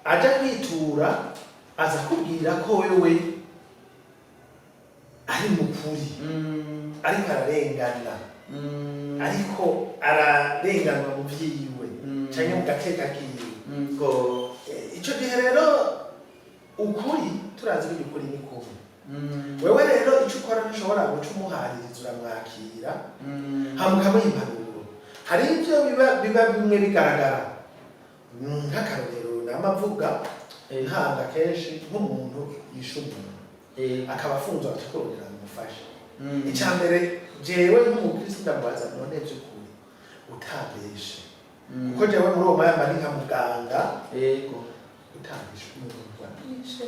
aja kwitura aza kubwira ko wewe ari mukuri ariko ararengana ariko ararenganwa mu vyiwe canke mu gateka kiwe ico gihe rero ukuri turazi ko ukuri ni kubi wewe rero ico ukora ntushobora guca umuhaririza uramwakira hamukamuha impanuro hari ivyo biba bimwe bigaragara nk'akarorero n'amavuga ntanga kenshi nk'umuntu yishe umuntu akaba afunzwe atakorera umufasha icambere jewe nk'umukristo ndamubaza none by'ukuri utabeshe kuko jewe muri uwo mwanya mari nka muganga utabeshe umuntu yishe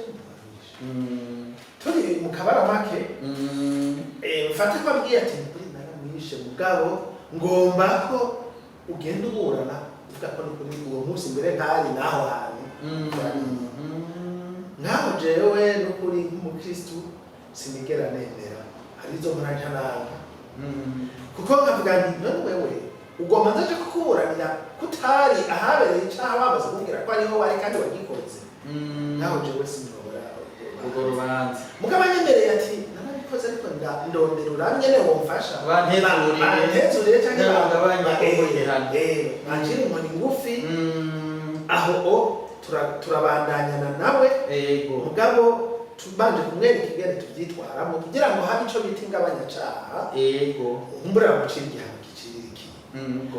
turi mu kabara make mfata ko abwiye ati kuri naramwishe mugabo ngomba ko ugenda uburana uvuga ko kuri uwo munsi mbere ntari naho hantu naho jewe n'ukuri nk'umukristo sinigera nemera arizo murajananga kuko nkavuga nti none wewe ugomba ndaje kukuburanira kutari ahabereye icyaha bamaze kumbwira ko ariho wari kandi wagikoze naho jewe sinobora ubwo rubanza mugabo nyemereye ati narabikoze ariko ndondera uranyene womfasha bantezurire cyangwa bagabanya ubwihane banjira inkoni ngufi aho turabandanyana nawe mugabo tubanje kumwereka ingene tuvyitwaramo kugira ngo habe ico bita ingabanyacaha umbura mucira igihano kiciriki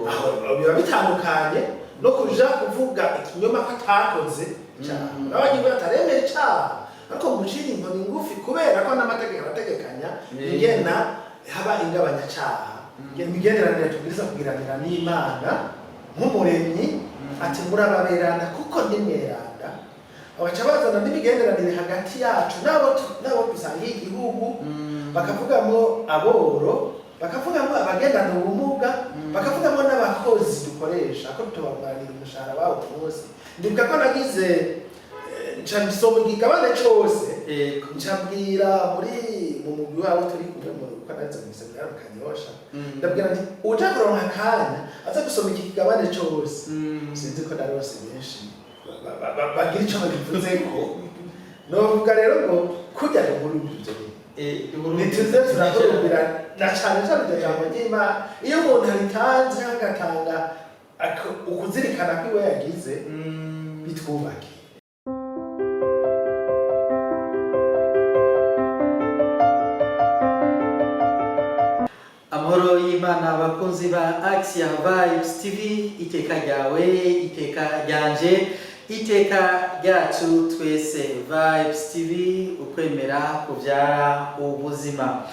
aho biba bitandukanye no kuja kuvuga ikinyoma ko atakoze abanye bataremera icaha ariko mucira inkoni ngufi kubera ko n'amategeko arategekanya ingena haba ingabanyacaha imigenderanire tubwiriza kugiranira n'Imana nk'umuremyi ati murababerana kuko ndi mweranda abaca bazana n'imigenderanire hagati yacu nabo dusangiye igihugu bakavugamwo aboro bakavugamwo abagendana ubumuga bakavugamwo n'abakozi dukoresha ko tubaganira umushahara wabo bose ndibuka ko nagize nsoma igigabane cose ncabwira muri mu mugwi wabo turi kumwe mu kanaza mu seminari mu Kanyosha ndabwira nti uja kuronka akanya aza gusoma iki kigabane cose sinzi ko narose benshi bagira ico bagivuzeko novuga rero ngo kujya muri ibyo nituze turahumbira na cyane cyane ijambo ry'Imana iyo umuntu aritanze agatanga ukuzirikana kwiwe yagize bitwubake amahoro y'Imana abakunzi ba Axia Vibes TV iteka ryawe iteka ryanje iteka ryacu twese Vibes TV ukwemera kuvyara ubuzima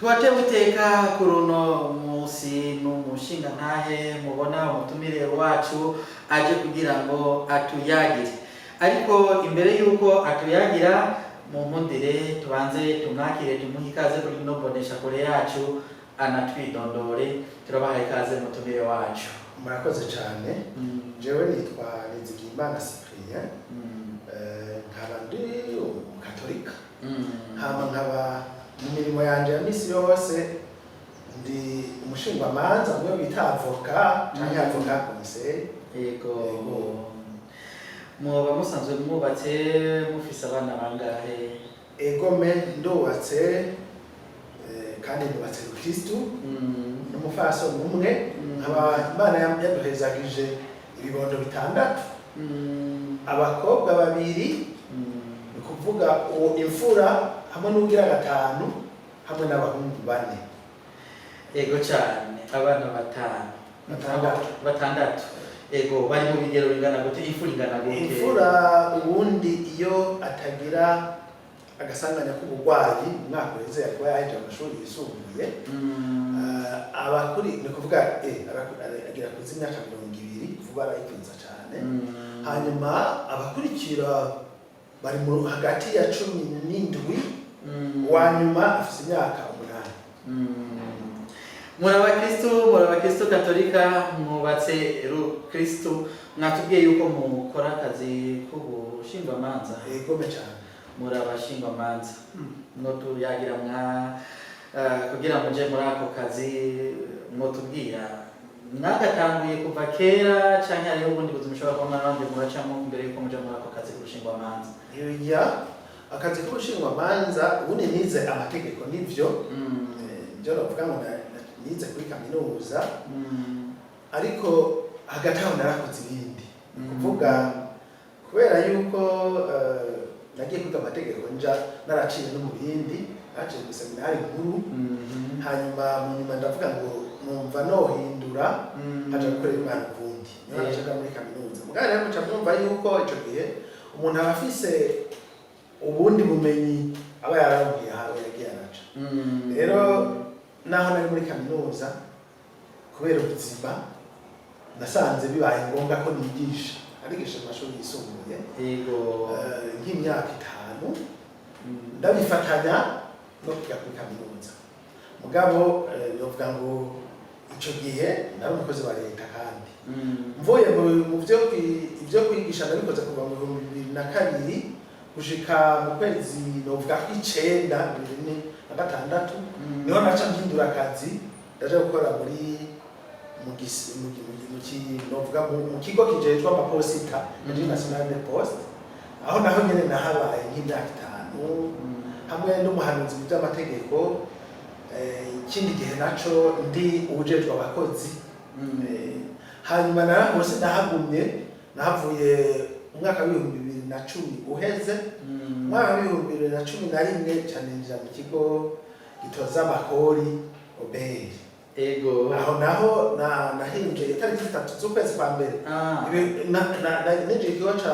tuwate uteka kuruno musi n'umushinga ntahe mubona umutumire wacu aje kugira ngo atuyagire ariko imbere yuko atuyagira mu mpundire tubanze tumwakire tumuhe ikaze kuri no bonesha kure yacu anatwidondore turabaha ikaze mutumire wacu murakoze cyane jewe nitwa Nizigimana Cyprien nkaba ndi Katolika nkaba mu mirimo yanje ya misi yose ndi umushingwamanza mwe bita avoka cyangwa avoka conseil muba musanzwe mubatse mufise abana bangahe egome ndubatse kandi nubatse Kristo n'umufaso umwe nkaba Imana yaduhezagije ibibondo bitandatu abakobwa babiri ni kuvuga imfura hamwe n'ugira gatanu hamwe n'abahungu bane ego cyane abana batandatu ego bari mu bigero bingana gute imfura ingana gute imfura ubundi iyo atagira agasanganya k'ubugwayi umwaka weze yakuba yaheje amashuri yisumbuye abakuri ni kuvuga agira ku imyaka 20 vuba arayikwiza cyane hanyuma abakurikira bari mu hagati ya 17 wanyuma afite imyaka 8 murabakristo Katolika mubatse Kristo mwatubwiye yuko mukora akazi k'ubushingwamanza egome cyane murabashingwamanza no tuyagira kugira muje muri ako kazi mwotubwira mwagatanguye kuva kera canke hariho ubundi buzima ushobora kuba mwabanje muracamo imbere yuko muja muri ako kazi k'ubushingwamanza? Akazi k'ubushingwamanza ubundi nize amategeko nivyo byo novuga ngo nize kuri kaminuza ariko hagati aho narakoze ibindi kuvuga kubera yuko nagiye kwiga amategeko nja naraciye no mu bindi naciye mu seminari nkuru hanyuma mu nyuma ndavuga ngo numva nohindura aja gukorera Imana ubundi naracaga muri kaminuza mugabo rero muca mwumva yuko ico gihe umuntu aba afise ubundi bumenyi aba yarambuye aho yagiye araca rero naho nari muri kaminuza kubera ubuzima nasanze bibaye ngombwa ko nigisha arigisha amashuri yisumbuye nk'imyaka 5 ndabifatanya no kwiga kuri kaminuza mugabo yovuga ngo ico gihe nari umukozi wa leta kandi mvuye mu ivyo kwigisha nabikoze kuva mu 2002 gushika mu kwezi novuga ko 9 2006 niho naca mpindura akazi ndaje gukora muri mu kigo kijejwe amaposita muri National de Poste aho naho nyene nahabaye nk'imyaka 5 hamwe n'umuhanuzi mu by'amategeko ikindi gihe naco ndi ubujejwe abakozi hanyuma narahose ndahagumye nahavuye umwaka wa 2010 uheze umwaka wa 2011 caninjira mu kigo gitoza amakori oberi aho naho nahinje itariki 3 z'ukwezi kwa mbere ninjiye ikigo ca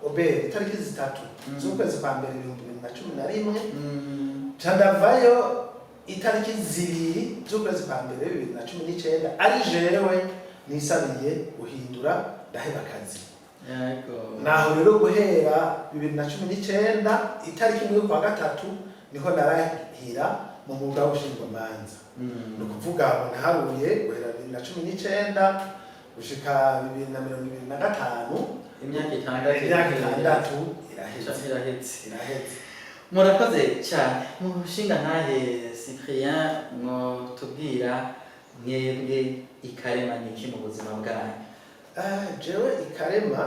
oberi itariki 3 z'ukwezi kwa mbere 2011 candavayo itariki 2 z'ukwezi kwa mbere 2019 ari jewe nisabiye guhindura ndaheba akazi naho rero guhera 2019 itariki 1 kwa gatatu niho narahira mu mwuga w'ubushingwamanza no kuvuga ngo naharuye guhera 2019 gushika 2025 imyaka 6 iraheze. Murakoze cyane mushinga ntahe Cyprien ngo tubwira mwebwe ikarema niki mu buzima bwanyu? Jewe ikarema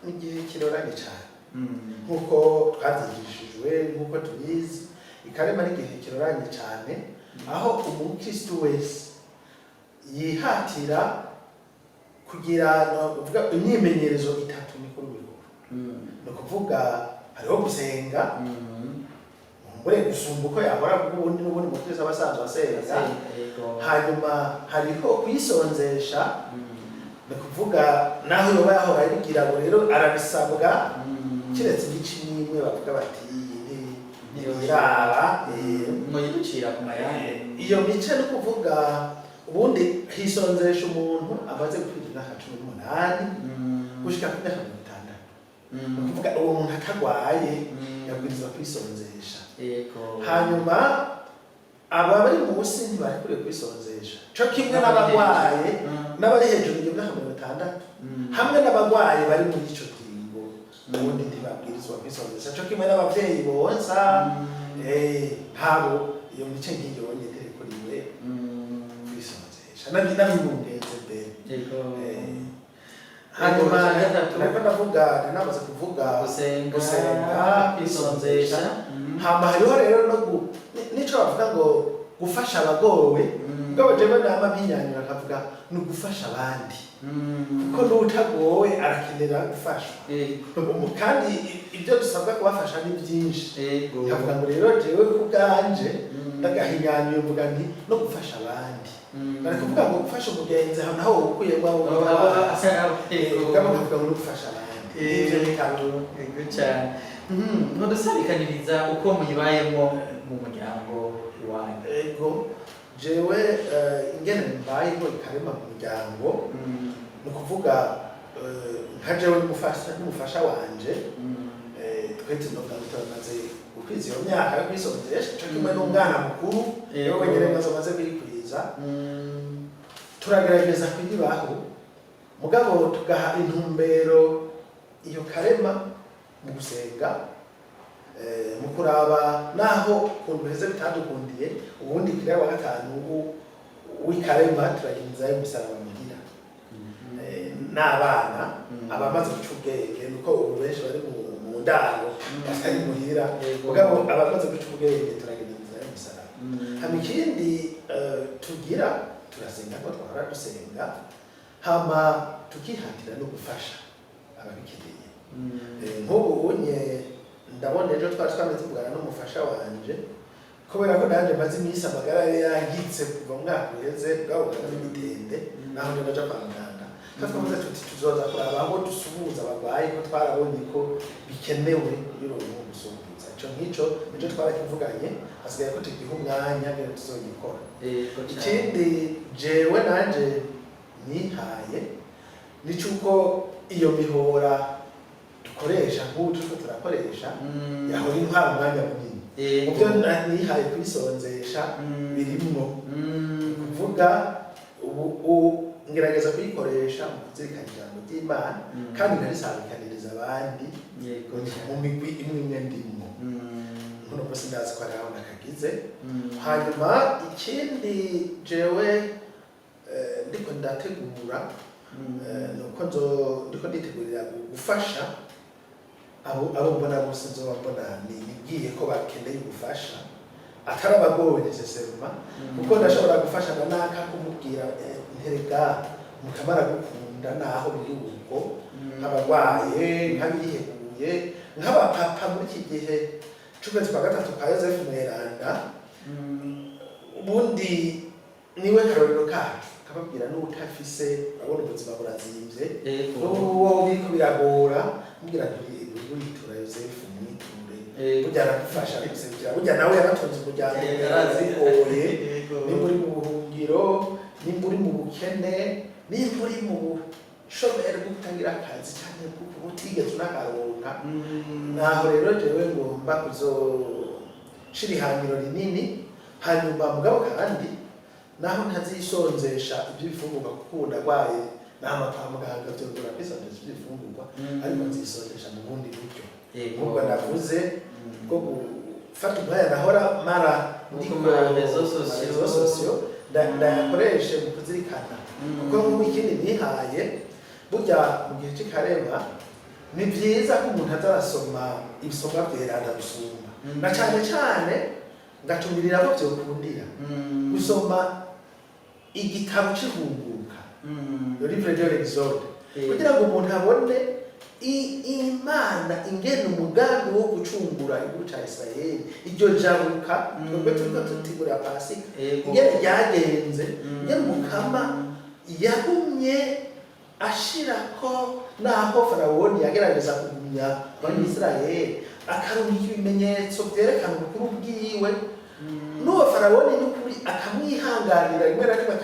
n'igihe kiroranye cyane nkuko twabyigishijwe nkuko tubizi ikarema n'igihe kiroranye cyane aho umukristo wese yihatira kugira uvuga imyimenyerezo 3 mikuru bikuru no kuvuga hariho gusenga muri gusumba uko yahora ubundi mukristo abasanzwe asenga hanyuma hariho kwisonzesha no kuvuga naho yoba yahora yigira ngo rero arabisabwa kiretse igice nimwe bavuga bati niraba mwiducira ku mayande iyo mice no kuvuga ubundi hisonzesha umuntu amaze kwinjira 18 gushika ku 60 kuvuga uwo muntu atagwaye yabwirizwa kwisonzesha hanyuma aba bari munsi ntibari kure kwisonzesha cyo kimwe n'abagwaye n'abari hejuru y'imyaka 60 hamwe n'abagwaye bari muri ico kingo ubundi ntibabwirizwa kwisonzesha cyo kimwe n'abavyeyi bonsa habo iyo mice ngiyo nyine kuriwe kwisonzesha n'abibungenze mbere hanyuma ndavuga namaze kuvuga gusenga kwisonzesha hama hariho rero nico bavuga ngo gufasha abagowe ubwo jewe nama binyanyura akavuga no gufasha abandi kuko n'utagowe arakenera gufashwa kandi ibyo dusabwa kubafasha ni byinshi ndavuga ngo rero jewe kubwanje ndagahinyanyuye mvuga nti no gufasha abandi bari kuvuga ngo gufasha umugenzi aho naho ukuye ngo ukavuga ngo gufasha abandi ivyo bitaro cyane nodusarikaniriza uko muyibayemo mu muryango iwanyu. Jewe ingene mbayeho ikarema mu muryango no kuvuga nka jewe n'umufasha wanje twete ndogamaze ukwiza iyo myaka yo kwisonzesha cyo kimwe n'umwana mukuru rero wenyene maze birikwiza turagerageza kwibaho mugabo tugaha intumbero iyo karema mu gusenga mu kuraba naho kuntu heze bitadukundiye ubundi kira wa gatanu w'ikarema turaginza yo musaraba mugira n'abana abamaze guca ubwenge nuko ubu benshi bari mu ndaro batari muhira mugabo abamaze guca ubwenge turagenda inzira y'umusaraba hama ikindi tugira turasenga ko twahora dusenga hama tukihatira no gufasha ababikeneye nk'ubu unye ndabona ejo twari twamaze kuvugana n'umufasha wanje kubera ko nanje maze iminsi amagara yangitse kuva mu mwaka uheze bwabo bw'imidende naho nje naja kwa muganga twavuze tuti tuzoza kuraba aho dusuhuza abarwayi ko twarabonye ko bikenewe biro mu gusuhuza ico nk'ico nico twarakivuganye hasigaye ko tugiha umwanya ngene tuzogikora ikindi jewe nanje nihaye nicuko iyo mihora dukoresha nk'ubu turiko turakoresha yahora intwara umwanya munini muvyo nihaye kwisonzesha birimwo kuvuga ubu ngerageza kuyikoresha mu kuzirikana ijambo ry'Imana kandi nkarisabikaniriza abandi mu migwi imwe ndimwo nkuno bose ndazi ko araho nakagize hanyuma ikindi jewe ndiko ndategura nuko ndiko nditegurira gufasha abo mbona bose nzoba mbona nigiye ko bakeneye ubufasha atari abagowe necessairement kuko ndashobora gufasha naka kumubwira nterega mukamara gukunda naho biri uko nk'abarwaye nk'abihebuye nk'abapapa muri iki gihe c'ukwezi kwa gatatu kwa Yozefu Mweranda ubundi niwe karorero kacu kababwira n'utafise abona ubuzima burazimvye n'uwo biriko biragora mubwira uritura Yozefu mwiture burya aragufasha arigusebukira burya nawe yaratonze umuryango yarazigoye nimba uri mu buhungiro nimba uri mu bukene nimba uri mu bushomeri bwo kutagira akazi cyane kuko utigeze unakaronka naho rero jewe ngomba kuzoshira ihangiro rinini hanyuma mugabo kandi naho ntazisonzesha iby'ibifungurwa kuko ndagwaye nama kwa muganga byongera kwisonzesha iby'ibifungurwa ariko nzisonzesha mu bundi buryo nubwo ndavuze bwo gufata umwanya nahora mara ndiko rezo sosiyo ndayakoreshe mu kuzirikana kuko nk'ubu ikindi nihaye burya mu gihe cy'ikarema ni byiza ko umuntu azarasoma ibisomwa byeranda gusumba na cyane cyane ngatumirira abo byokundira gusoma igitabo cy'ihunguka le livre de l'Exode kugira ngo umuntu abone Imana ingene umugambi wo gucungura igihugu ca Israeli iryo jabuka twebwe turiko tutigura Pasika ingene ryagenze ingene Mukama yagumye ashirako naho Farawoni yagerageza kugumya abanyisirayeli akarungika ibimenyetso vyerekana ubukuru bwiwe n'uwo Farawoni n'ukuri akamwihanganira rimwe na rimwe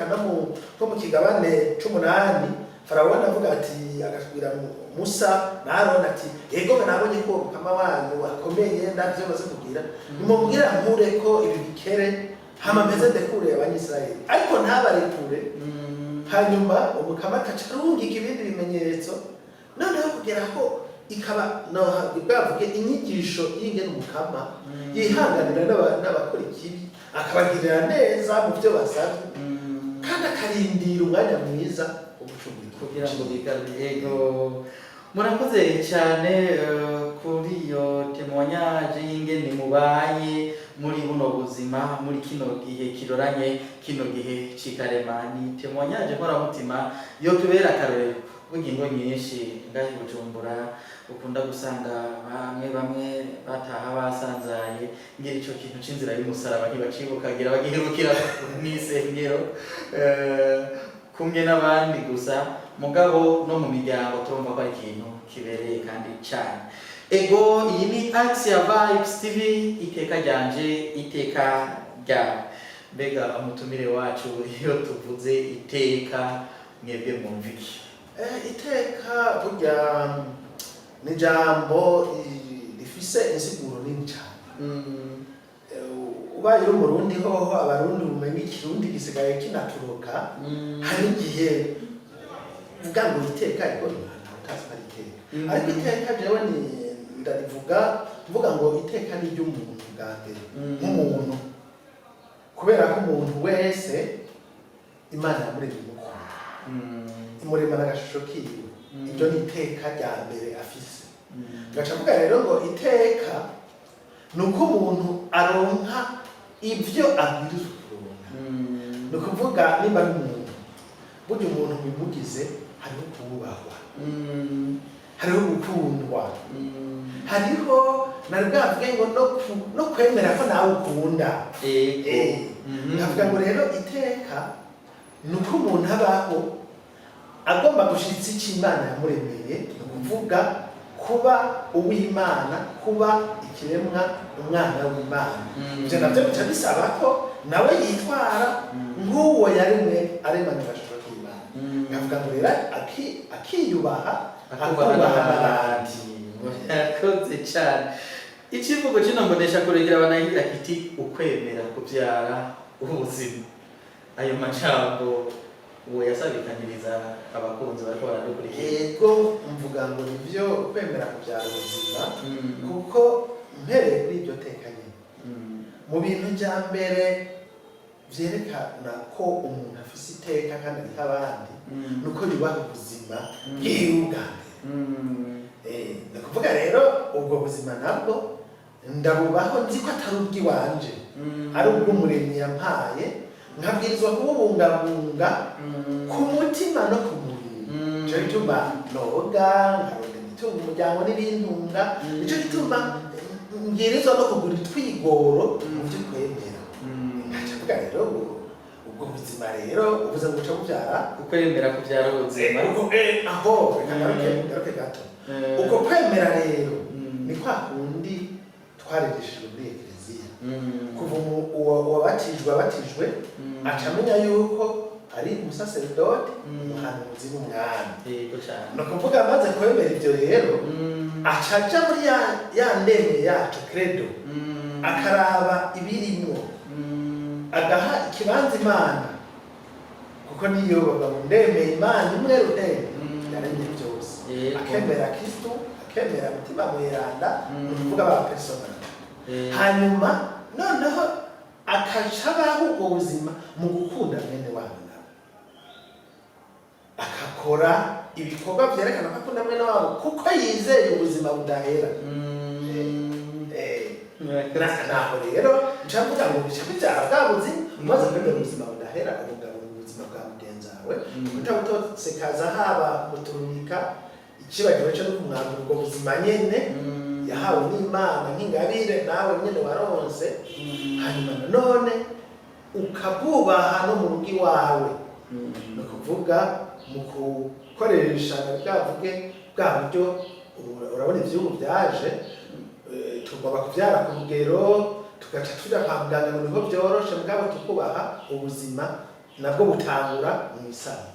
nko mu kigabane c'umunani Farawoni avuga ati agasubira Musa na Aroni ati ego nabonye ko Mukama wanyu akomeye ndavyo maze kugira nimubwira nkure ko ibi bikere hama meze ndekure abanyisirayeli ariko ntabarekure hanyuma Mukama akacarungika ibindi bimenyetso noneho kugeraho ikaba bwavuge inyigisho y'ingene Mukama yihanganira n'abakora ikibi akabagirira neza mu byo basabye kandi akarindira umwanya mwiza wo gucungura kugira ngo bigarure yego murakoze cyane kuri iyo témoignage y'ingene mubaye muri buno buzima muri kino gihe kiroranye kino gihe cikarema ni témoignage nkoramutima yo tubera akarorero bw'ingingo nyinshi ngahi Bujumbura ukunda gusanga bamwe bataha basanzaye ngira ico kintu c'inzira y'umusaraba ntibacibukagira bagihirukira n'isengero kumwe n'abandi gusa mugabo no mu miryango turumva ko ari ikintu kibereye kandi cyane ego iyi ni Axia Vibes TV iteka ryanje iteka ryawe mbega amutumire wacu iyo tuvuze iteka mwebwe mwumviki iteka burya ni jambo rifise insiguro nini cyane ubaye uri umurundi hoho abarundi bumenye ikirundi gisigaye kinaturuka hari igihe uvuga ngo iteka ariko utazi ko ari iteka ariko iteka jewe mvuga ngo iteka ni iry'umuntu bwa mbere nk'umuntu kubera ko umuntu wese Imana yamuremye umukunda imuremana agashusho kiwe ibyo ni iteka rya mbere afise gaca avuga rero ngo iteka ni uko umuntu aronka ibyo abwirizwa kuronka ni ukuvuga niba ari umuntu burya umuntu bimugize hariho kubahwa hariho gukundwa hariho nari bwavuge ngo no kwemera ko nawe ukunda navuga ngo rero iteka ni uko umuntu abaho agomba gushitsa icyo Imana yamuremeye ni ukuvuga kuba uw'Imana kuba ikiremwa umwana w'Imana ibyo nabyo bica bisaba ko nawe yitwara nk'uwo yaremwe aremanye agashusho k'Imana navuga ngo rero akiyubaha akubaha n'abandi. Murakoze cyane. Ikivugo kino mbonesha kuregera banagira kiti ukwemera kubyara ubuzima. Ayo majambo uwo yasabikaniriza abakunzi bariko baradukurikira. Yego mvuga ngo nivyo kwemera kubyara ubuzima kuko mpereye kuri iryo teka nyine mu bintu bya mbere vyerekana ko umuntu afise iteka kandi ari abandi nuko yubaha ubuzima bwiwe ni kuvuga rero ubwo buzima nabwo ndabubaho nzi ko atari ubw'iwanje ari ubw'umuremyi yampaye nkabwirizwa kububungabunga ku mutima no ku mubiri nico gituma noga nkarondera ibitunga umuryango n'ibintunga nico gituma mbwirizwa no kugura itwigoro mu byo kwemera nkacavuga rero ubwo buzima rero ubuzima buca bubyara ukwemera kubyara ubuzima aho ngaruke gato uko kwemera rero ni kwa kundi twarigishijwe muri Ekleziya kuva uwabatijwe acamenya yuko ari umusaseridoti umuhanuzi n'umwami ni ukuvuga amaze kwemera ibyo rero acaja muri ya ndeme yacu credo akaraba ibirimo agaha ikibanza Imana kuko niyo bavuga ngo ndemeye Imana imwe rudende yaremye byose akemera Kristo akemera mutima mweranda ni ukuvuga ba persona hanyuma noneho akacabaho ubwo buzima mu gukunda mwene wabo nabo akakora ibikorwa byerekana ko akunda mwene wabo kuko yizeye ubuzima budahera naho rero nca mvuga ngo bica bibyara bwa buzima umaze kwemera ubuzima budahera ukabungabunga ubuzima bwa mugenzi wawe utabutosekaza haba guturumika ikibagiro cyo kumwambura ubwo buzima nyene yahawe n'Imana nk'ingabire nawe nyene waronse hanyuma none ukabwubaha no mu rugo iwawe ni ukuvuga mu gukoresha bwavuge bwa buryo urabona ivyubu byaje tugomba kubyara ku rugero tugaca tuja kwa muganga ngo niho byoroshe mugabo tukubaha ubuzima nabwo butangura mu isano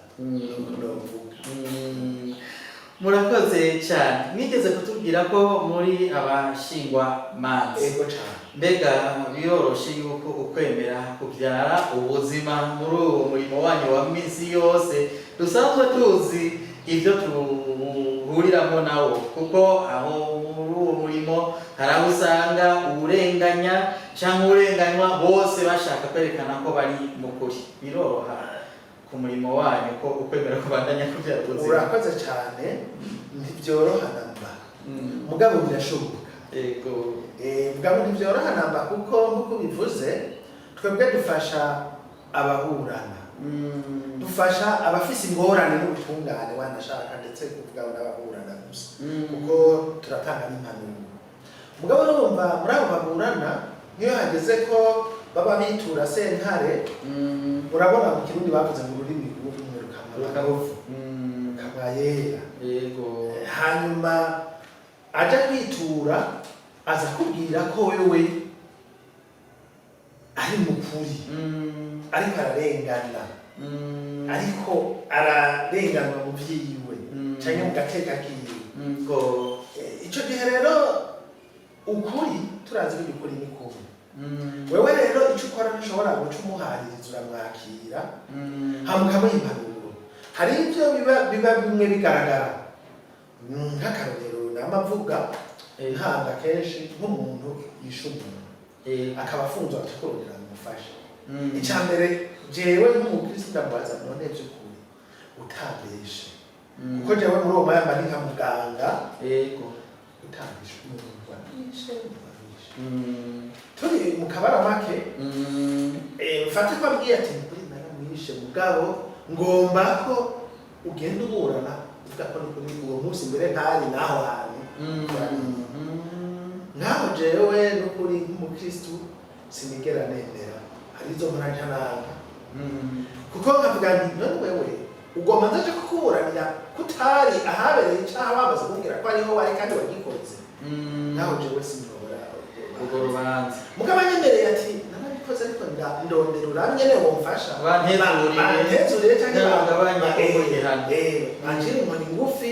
murakoze cyane mwigeze kutubwira ko muri abashingwa manzi ego cyane mbega biroroshe yuko ukwemera kubyara ubuzima muri uwo murimo wanyu wa minsi yose dusanzwe tuzi ibyo tuhuriramo nawo kuko aho muri uwo murimo hari aho usanga uburenganya cyangwa urenganywa bose bashaka kwerekana ko bari mu kuri biroroha ku murimo wanyu ko ukwemera kubandanya kubyara ubuzima urakoze cyane ntibyoroha namba mugabo birashoboka yego mugabo ntibyoroha namba kuko nk'uko bivuze twebwe dufasha ababurana dufasha abafise ingorane n'ubutungane wanashaka ndetse kuvuga n'ababurana gusa kuko turatanga n'impanuro mugabo urumva muri abo baburana nk'iyo hageze ko baba bitura sentare urabona mu kirundi bavuze ngo ururimi rumwe rukamwa yera yego hanyuma aja kwitura aza kubwira ko wewe ari mukuri ariko ararengana ariko ararenganwa mu vyiwe canke mu gateka kiwe ico gihe rero ukuri turazi ko ukuri ni kubi wewe rero icyo ukora ntushobora guca umuhaririza uramwakira hamukamuha impanuro hari ibyo biba bimwe bigaragara nk'akarorero n'amavuga ntanga kenshi nk'umuntu yishe umuntu akaba afunzwe atakurondera ngo umufashe icya mbere jewe nk'umukristo ndamubaza none by'ukuri utabeshe kuko jewe muri uwo mwanya mba nka muganga yego utabeshe umuntu wabishe turi mu kabaramake mfate ko abwiye ati kuri naramwishe mugabo ngomba ko ugenda uburana uvuga ko kuri uwo munsi mbere ntari naho hantu nkaho jewe n'ukuri nk'umukristu sinigera nemera hari izo muranja nanga kuko nkavuga nti none wewe ugomba ndaje kukuburanira kutari ahabereye icyaha bamaze kumbwira ko ariho wari kandi wagikoze nkaho jewe sinobora urwo rubanza mugabo anyemereye ati narabikoze ariko ndondera uranyene womfasha bantezurire cyangwa banjire inkoni ngufi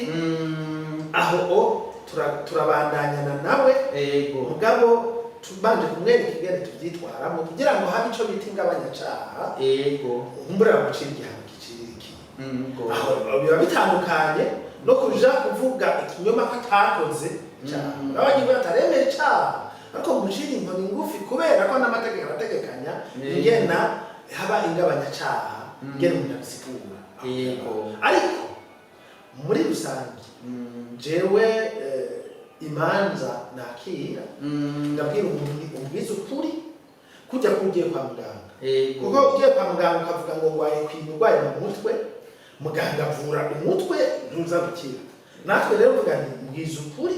aho turabandanyana nawe mugabo tubanje kumwereka ingene tuvyitwaramo kugira ngo habe ico bita ingabanyacaha nkumbura bamucira igihano kiciriki aho biba bitandukanye no kuja kuvuga ikinyoma ko atakoze abagiye bataremeye icaha ariko mucira inkoni ngufi kubera ko n'amategeko arategekanya ingena haba ingabanyacaha ingene umuntu abisigura ariko muri rusange jewe imanza nakira ndabwira umuntu ubwiza ukuri kujya kugiye kwa muganga kuko ugiye kwa muganga ukavuga ngo ngwaye kwimurwaye mu mutwe muganga avura umutwe ntuza gukira natwe rero vuga nti mbwiza ukuri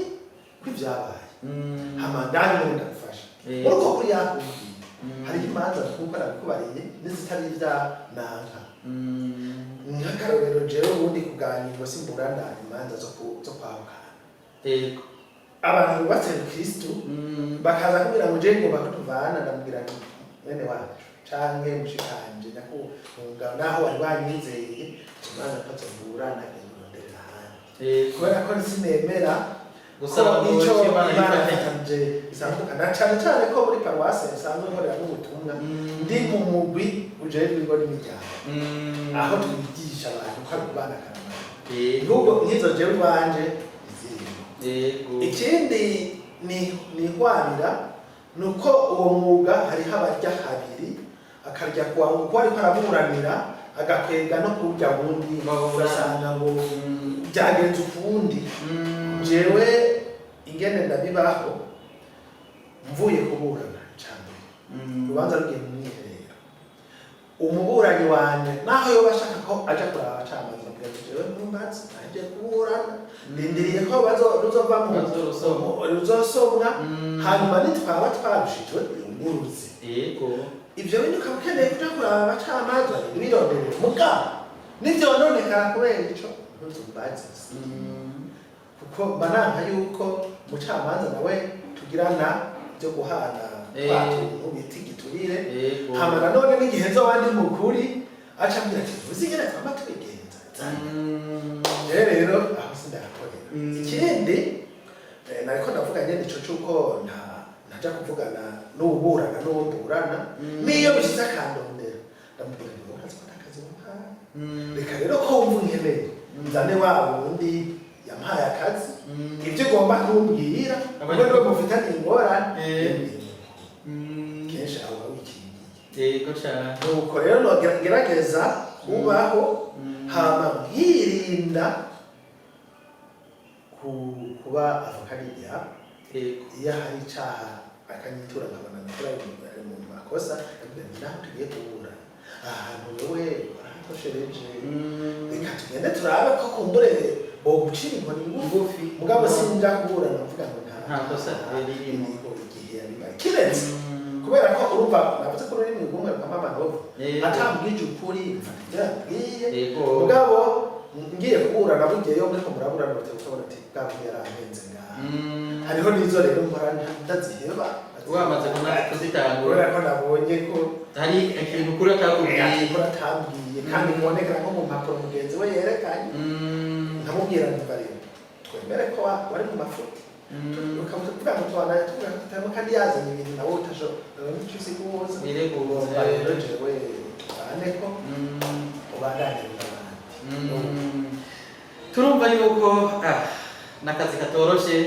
kw'ivyabaye hama ndani muri ndagufasha uriko kuri yakubwira hari imanza kuko arabikubariye n'izitari ivya nanka nk'akarorero jewe ubundi kuganirwa simburana imanza zo kwahukana abantu bubatse mu Kristo bakaza kugira ngo je ngomba kutuvana ndamubwira nti mwene wacu canke mushikanje nakunga naho wari wanyizeye imanza patavura nagendondera handi kubera ko nsinemera gusaba ico imanza isandukana cane cane ko muri paruwase nsanzwe nkorera n'ubutumwa ndi mu mugwi ujejwe ingo n'imiryango aho twigisha abantu ko ari kubana karama n'ubwo nk'izo jewe banje ikindi ni hwarira nuko uwo mwuga hari habarya habiri akarya kwa uko ariko araburanira agakwega no kurya wundi ugasanga ngo byagenze ukundi jewe ingene ndabibaho mvuye kuburana cyane urubanza rugiye mu mwiherero umuburanyi wanje naho yo bashaka ko aja kuraba abacamanza jewe ntumbazi naje kuburana ndindiriye ko ruzova mu ruzosomwa hanyuma nitwaba twarushijwe uruzi ibyo bintu ukaba ukeneye kuja kuraba abacamanza birondere mugabo nivyononekara kubera ico ntuzumbazi kuko bananka yuko umucamanza nawe tugirana byo guhana twatuntu bita igiturire hama nanone n'igihe nzobandi mukuri aca ambwira ati uzigera twama tubigenza rero aho sindakorera ikindi nariko ndavuga nyene ico cuko ntaja kuvugana n'uburana n'uburana niyo bishitse akandondera ndamubwira ngo urazi ko ntakazi wampaye reka rero ko wumva unkeneye nzane wa wundi yampaye akazi ibyo ugomba kumbwira kuko niwe mufitanye ingorane kenshi aho wikingiye nuko rero nogerageza kubaho hama nkirinda kuba avokariya iyo hari icaha akanyitura nkabona nakora mu makosa naho tugiye kuburana ahantu wewe warahakoshereje reka tugende turabe ko kumbure bogucira inkoni ngufi mugabo sinja kuburana mvuga ngo nta kosa ririmo igihe yabibaye kiretse kubera ko urumva navuze ko rurimi rwumwe rw'amama novu atambwije ukuri mfatira bwiye mugabo ngiye kuburana bugiyeyo muri ko muraburana utabona ati bwabo yarangenze ngaha hariho n'izo rero mpora ndaziheba wamaze kuzitangura kubera ko nabonye ko hari ikintu kuri atambwiye kandi kuboneka nko mu mpapuro mugenzi we yerekanye nkamubwira ntiba rero twemere ko wari mu mafuti ukavuga ngo tubanaye tuvuga ko tutarimo kandi yazanye ibintu nawe utashobora n'icyo usiguza ugomba rero jewe tubane ko ubandanire n'abandi turumva yuko n'akazi katoroshe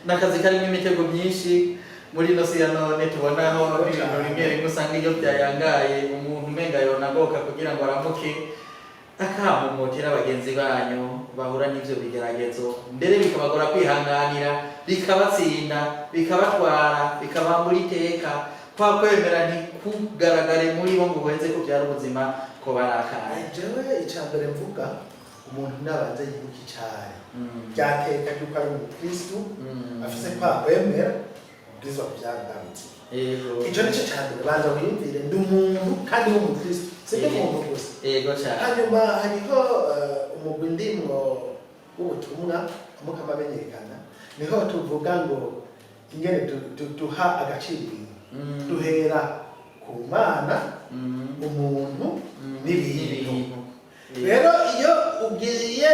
n'akazi karimo imitego myinshi muri ino si ya none tubonaho ibintu rimwe rimwe usanga iyo byayangaye umuntu umenga yonagoka kugira ngo aramuke akamumotera bagenzi banyu bahura n'ivyo bigeragezo mbere bikabagora kwihanganira bikabatsinda bikabatwara bikabambura iteka kwa kwemera ntikugaragare muri bo ngo buheze kubyara ubuzima ko barakanye. jewe icambere mvuga umuntu nabanze yibuka icari ryateka ryuko ari umukristu afise kwa kwemera ubwirizwa kuvyaragabutse. Ico nico cambere banza wiyumvire ndi umuntu kandi w'umukristu sibyo umuntu gusa. Hanyuma hariho umugwi ndimwo w'ubutumwa mukama amenyekana niho tuvuga ngo ingene duha agaciro duhera ku Mana umuntu n'ibintu. Rero iyo ugiye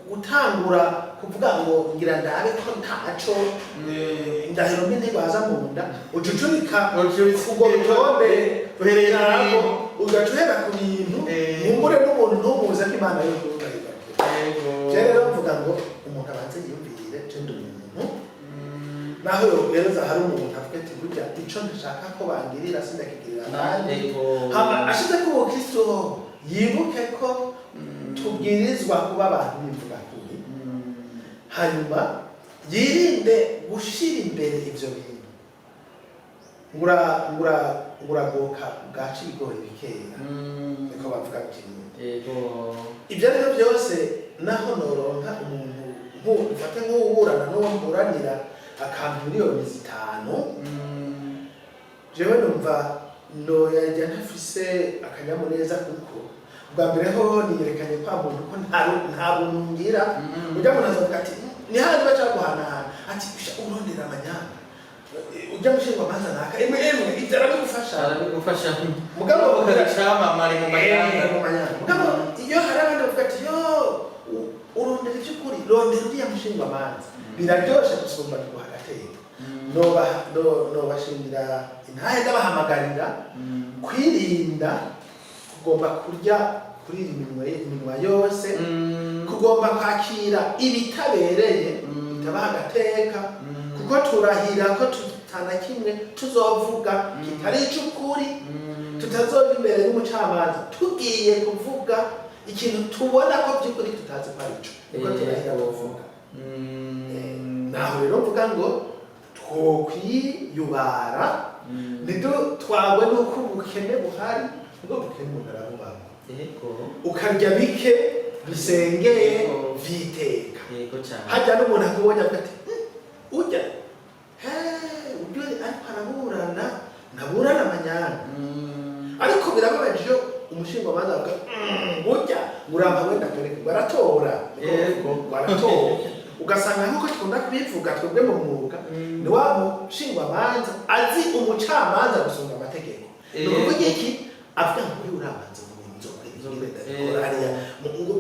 gutangura kuvuga ngo ngira ndabe ko ntaco indahiro mbi ntibaza mu nda ucucurika ubwo rutonde uhereye ntabwo ugacuhera ku bintu nkumbure n'umuntu ntumuze ko Imana yo kugaragara. Rero mvuga ngo umuntu abanze yiyumvirire cende umuntu naho yogereza hari umuntu avuga ati burya ico ndashaka ko bangirira sindakigirira nande hama ashize ko Kristo yibuke ko tubwirizwa kuba abantu bimvuga kuri hanyuma yirinde gushira imbere ivyo bintu nguragoka bwaca ibigori bikera niko bavuga kinini. Ibyo rero byose naho noronka umuntu mfate nk'uburana n'uwo mburanira akampa miliyoni 5 jewe numva noyajya ntafise akanyamuneza kuko bwa mbere ho niyerekanye kwa muntu ko nta buntu ngira ujya muntu azavuga ati ni handi baca guhanahana ati urondera amanyanga ujya mushinga manza naka emwe itarabigufasha mugabo ukabicamamare mu manyanga mugabo iyo hari abandi bavuga ati yo urondera iby'ukuri rondera uriya mushinga manza biraryoshe gusumba guhagateka nobashimira intahe ndabahamagarira kwirinda kugomba kurya kuri iminwa yose kugomba kwakira ibitabereye bitabaha agateka kuko turahira ko tutana kimwe tuzovuga kitari ic'ukuri tutazoba imbere y'umucamanza tugiye kuvuga ikintu tubona ko by'ukuri tutazi ko ari ico niko turahira kuvuga. Naho rero mvuga ngo twokwiyubara ntidutwagwe n'uko ubukene buhari ubwo bukene umuntu arabubamo ukarya bike bisengeye vyiteka hajya n'umuntu akubonye avuga ati urya uryo ariko araburana ntaburana amanyanga ariko birababaje iyo umushingamanza avuga burya uramba wenda kwereka baratora ugasanga nk'uko tukunda kubivuga twebwe mu mwuga ni wa mushingwamanza azi umucamanza gusonga amategeko ni ukuvuga iki avuga ngo uyu urabanza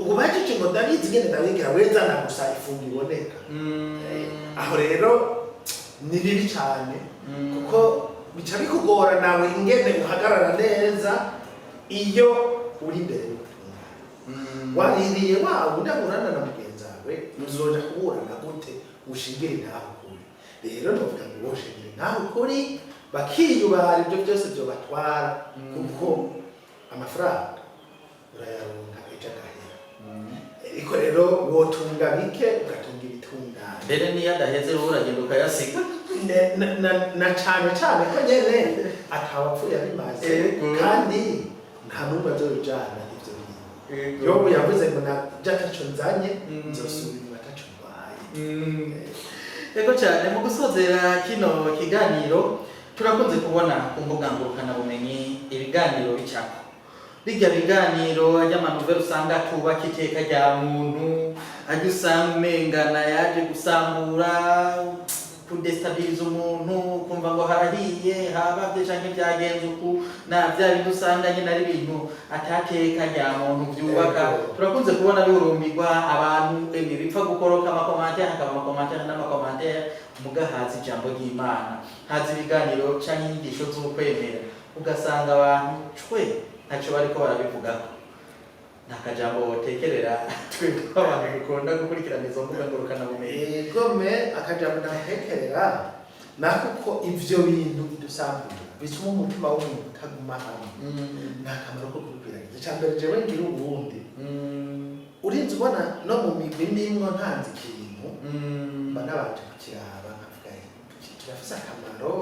ngo bajije ngo ndabizi ngene ndabegera wezana gusa ifunga iboneka. Aho rero ni bibi cyane kuko bica bikugora nawe ingene uhagarara neza iyo uri imbere y'ubutumwa waririye wawe ndaburana na mugenzi wawe muzoja kuburana gute ushingire ntaho ukuri. Rero ndavuga ngo woshingire ntaho ukuri bakiyubara ibyo byose byo batwara kuko amafaranga urayaronka ijagahera ariko rero wotunga bike ugatunga ibitungane mbere niyo adaheze uragenda ukayasiga na cyane ko nyene atawapfuye abimaze kandi nta numwe azojana ivyo bintu yobu yavuze ngo naja taco nzanye nzosubira taco ndwaye. Ego cyane mu gusozera kino kiganiro turakunze kubona ku mbuga ngurukanabumenyi ibiganiro bicako bijya biganiro ajya amanovera usanga tubaka iteka rya muntu ajya usanga umengana yaje gusambura kudestabiliza umuntu kumva ngo harahiye habavye canke byagenze uku na bya bintu usanga nyine ari ibintu atateka rya muntu byubaka. Turakunze kubona bihurumbirwa abantu bipfa gukoroka amakomante hakaba amakomante n'amakomante mugahaza ijambo ry'Imana haza ibiganiro canke inyigisho z'ukwemera ugasanga abantu cwe ntaco bariko barabivugaho nakajambo wotekerera twebwe abantu dukunda gukurikirana izo mbuga ngurukanabumenyi. Gome akajambo natekerera nakuko ivyo bintu bidusambura bituma umutima w'umuntu utaguma hamwe nta kamaro ko kubwiragiza cyambere jewe ngira ubundi urinzi ubona no mu migwi ndimwo ntanze ikintu mba nabanje kukiraba nkavuga kirafise akamaro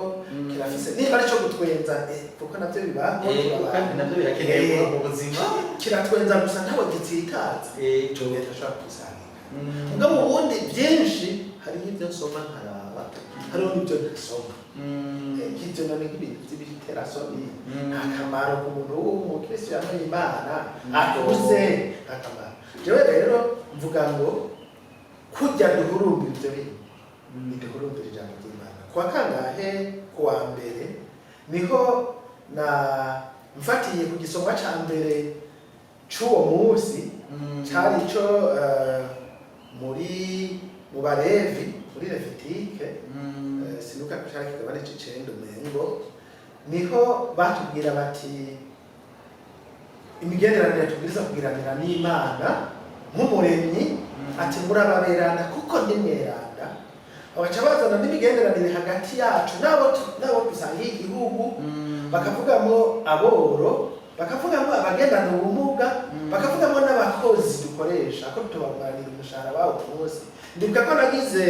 kirafise niba ari cyo gutwenza kuko navyo bibaho kandi navyo birakenewe mu buzima kiratwenza gusa ntawe gitsitaza jowe tashaka kusanga mugabo ubundi byinshi hari ibyo nsoma nkaraba hariho n'ibyo ntasoma nk'ibyo none nk'ibintu by'ibiterasoni nta kamaro ku muntu w'umukristo yamenye Imana akuze nta kamaro jewe rero mvuga ngo kujya duhurumbira ibyo bintu duhurumbira ijambo ry'Imana kuwa kangahe kuwa mbere niho na mfatiye ku gisomwa ca mbere c'uwo munsi cari ico mu Balevi muri Levitike sinuka kushaka kigabane c'icenda umengo niho batubwira bati imigenderanire tubwiriza kugiranira n'Imana nk'umuremyi ati murababerana kuko ndi mweranda abaca bazana n'imigenderanire hagati yacu nabo dusangiye igihugu bakavugamo aboro bakavugamo abagendana ubumuga bakavugamo n'abakozi dukoresha ko tubabaranira umushahara bawo ku munsi ndibuka ko nagize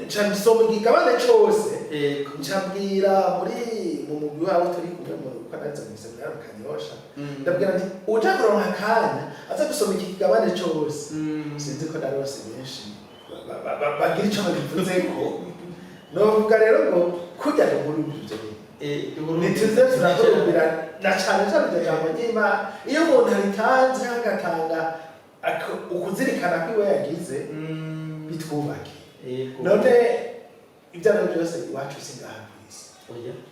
nsoma igigabane cose ncabwira mu mugwi wabo turi kumwe mu kwanaza mu seminari Kanyosha ndabwira nti uja kuronka akanya aza gusoma iki kigabane cose sinzi ko narose benshi bagira ico babivuzeko novuga rero ngo kujya muri ibyo nituze turahurumbira na cyane cyane iryo jambo ry'Imana iyo umuntu aritanze agatanga ukuzirikana ko iwe yagize bitwubake none ibyo ari byose iwacu singaha kwisi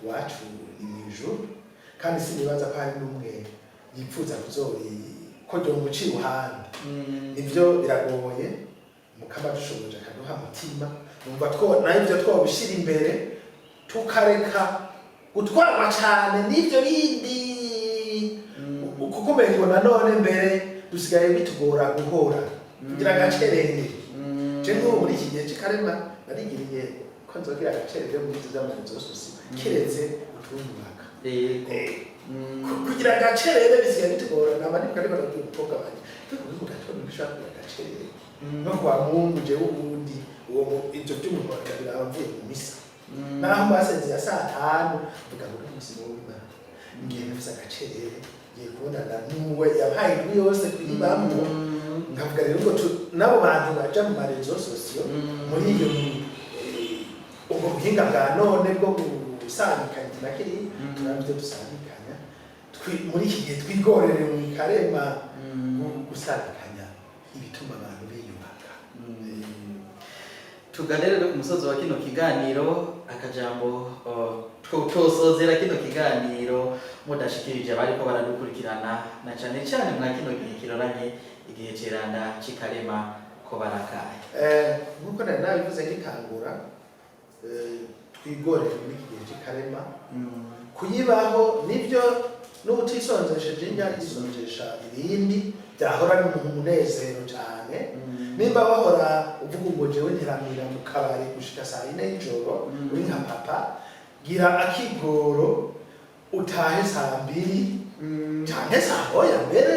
iwacu ni mw'ijuru kandi sinibaza ko hari n'umwe yipfuza ko ryo muci iruhande ibyo biragoye mukaba dushoboje akaduha umutima numva nayo ibyo twobishira imbere tukareka gutwarwa cyane n'ibyo bindi kuko umengo nanone mbere dusigaye bitugora guhora kugira agacerere je n'ubu muri iki gihe cy'ikarema narigiriye ko nzogira agacerere mu bitu by'amarizo zose kiretse utundubaka kugira agacerere bisigaye bitugora nabandi ariko nagiye umukobwa banje kuko gatondo bishaka agacerere no kwa Mungu je ubundi uwo ibyo by'umurwanda biravuye mu misa naho basenze ya saa 5 vuga ngo umunsi w'Imana ngiye nafise agacerere ngiye kubonana n'uwe yabaye yose kuyibamwo ngavuga rero ngo nabo bantu baja mu marezo sosiyo muri iyo ubwo buhinga bwa none bwo gusangikanya nakiri turabyo dusangikanya muri iki gihe twigorere mu ikarema gusangikanya ibituma abantu biyubaka tuganire ku musozo wa kino kiganiro akajambo tosozera kino kiganiro mudashikirije abari ko baradukurikirana na cyane cyane mwa kino gihe kiroranye igihe ciranda cikarema ko barakaye nkuko nabivuze ngitangura twigorere muri iki gihe cikarema kuyibaho nibyo n'ubutisonzesheje njya isonjesha ibindi byahora ni umunezero cyane nimba bahora uvuga ngo jewe ntiramira mu kabari gushika saa 4 y'ijoro uri nka papa gira akigoro utahe saa 2 cyane saa 1 mbere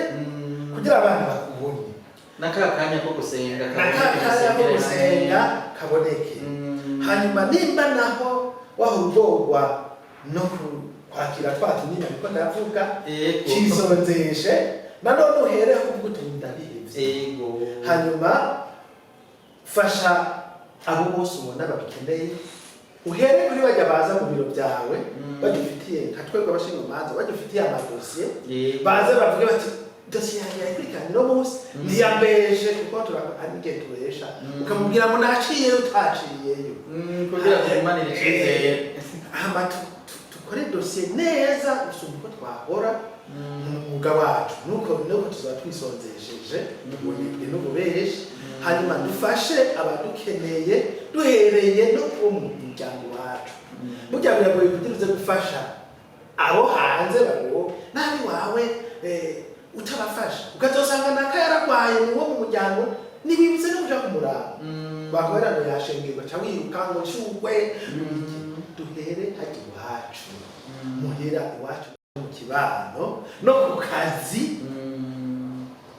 kugira abana bakubonye nakakanya ko gusenga kaboneke hanyuma nimba naho wahurugorwa no kwakira twatunina niko ndavuga kisonzeshe nanone uhereho kugutunda bihevye hanyuma fasha abo bose ubona babikeneye uhere kuri bajya baza mu biro byawe bagifitiye nka twebwe abashinga imanza bagifitiye amadosiye baze bavuge bati dosiye yanjye yakurikiranye no munsi ntiyambeshe kuko turanigiye turesha ukamubwira ngo naciye utaciyeyo kugira ngo imanire cyizeye tukore dosiye neza gusumba uko twahora umwuga wacu nuko tuzaba twisonzesheje ubunebwe n'ububeshi hanyuma dufashe abadukeneye duhereye no ku muryango wacu burya biragoye kugira uze gufasha abo hanze bago nabi wawe utabafasha ukazosanga naka yaragwaye ni wo mu muryango nibibuze no kuja kumuraba bakorana yashengirwa cyangwa yiruka ngo shugwe duhere hajya iwacu muhera iwacu mu kibano no ku kazi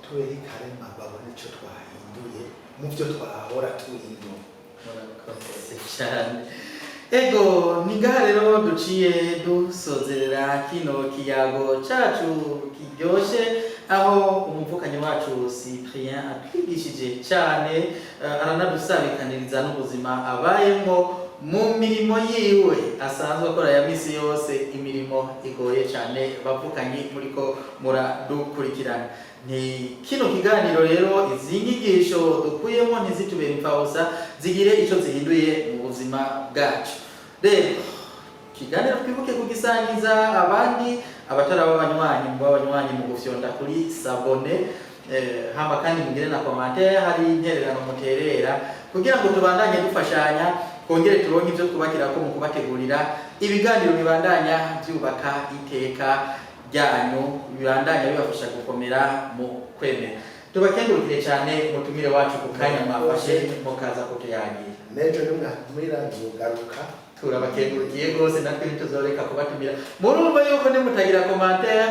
tubere karema babone icyo twahinduye mu byo twahora turimo. Murakoze cyane. Ego ningaha rero duciye dusozerera kino kiyago cacu kiryoshe aho umuvukanyi wacu Cyprien atwigishije cyane aranadusabikaniriza n'ubuzima abayemo mu mirimo yiwe asanzwe akora ya misi yose, imirimo igoye cyane bavukanyi muriko muradukurikirana. Ni kino kiganiro rero izi nyigisho dukuyemo ntizitubere imfabusa, zigire icyo zihinduye mu buzima bwacu. Rero kiganiro twibuke kugisangiza abandi abataraba abanywanyi mu banywanyi mu gufyonda kuri sabone, hama kandi mugire na commentaire hari intererano muterera kugira ngo tubandanye dufashanya kongere turonke ibyo twubakira ko mu kubategurira ibiganiro bibandanya byubaka iteka ryanyu, bibandanya bibafasha gukomera mu kwemera. Tubakengurukire cyane mutumire wacu ku kanya mwafashe mukaza kutuyagira. Nejo nimwatumira ndugaruka turabakengurukiye rwose, natwe ntituzoreka kubatumira. Murumva yuko nimutagira commentaire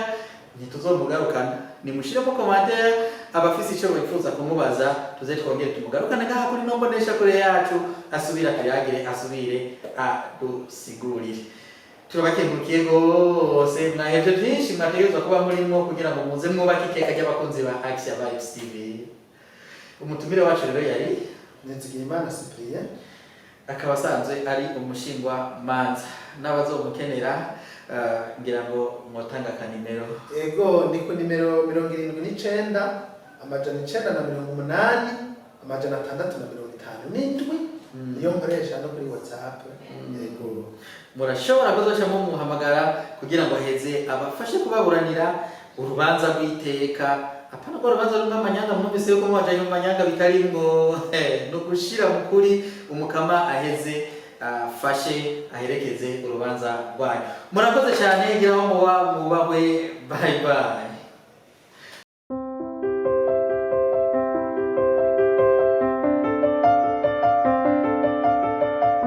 ntituzomugarukana, nimushiremo commentaire abafise icyo bifuza kumubaza tuze twongere tumugarukane ngaha kuri nombonesha kure yacu asubira tuyagire, asubire adusigurire. Turabakengurukiye rwose, mwahevye byinshi mwategerezwa kuba murimo kugira ngo muze mwubake iteka ry'abakunzi ba Action Vibes TV. Umutumire wacu rero yari Nizigiyimana Cyprien, akaba asanzwe ari umushingwa manza. N'abazomukenera ngira ngo mwotanga akanimero. Ego ni ku nimero 79 amajana 980 amajana 657 niyo nkoresha no kuri WhatsApp. Ego murashobora kuzoca mumuhamagara kugira ngo heze abafashe kubaburanira urubanza rw'iteka. Apana ko urubanza rw'amanyanga mwumvise yuko mwajanye mu manyanga bitarimwo no gushira mukuri umukama aheze fashe aherekeze urubanza rwanyu. Murakoze cyane, gira aho muba mubahwe, bye bye.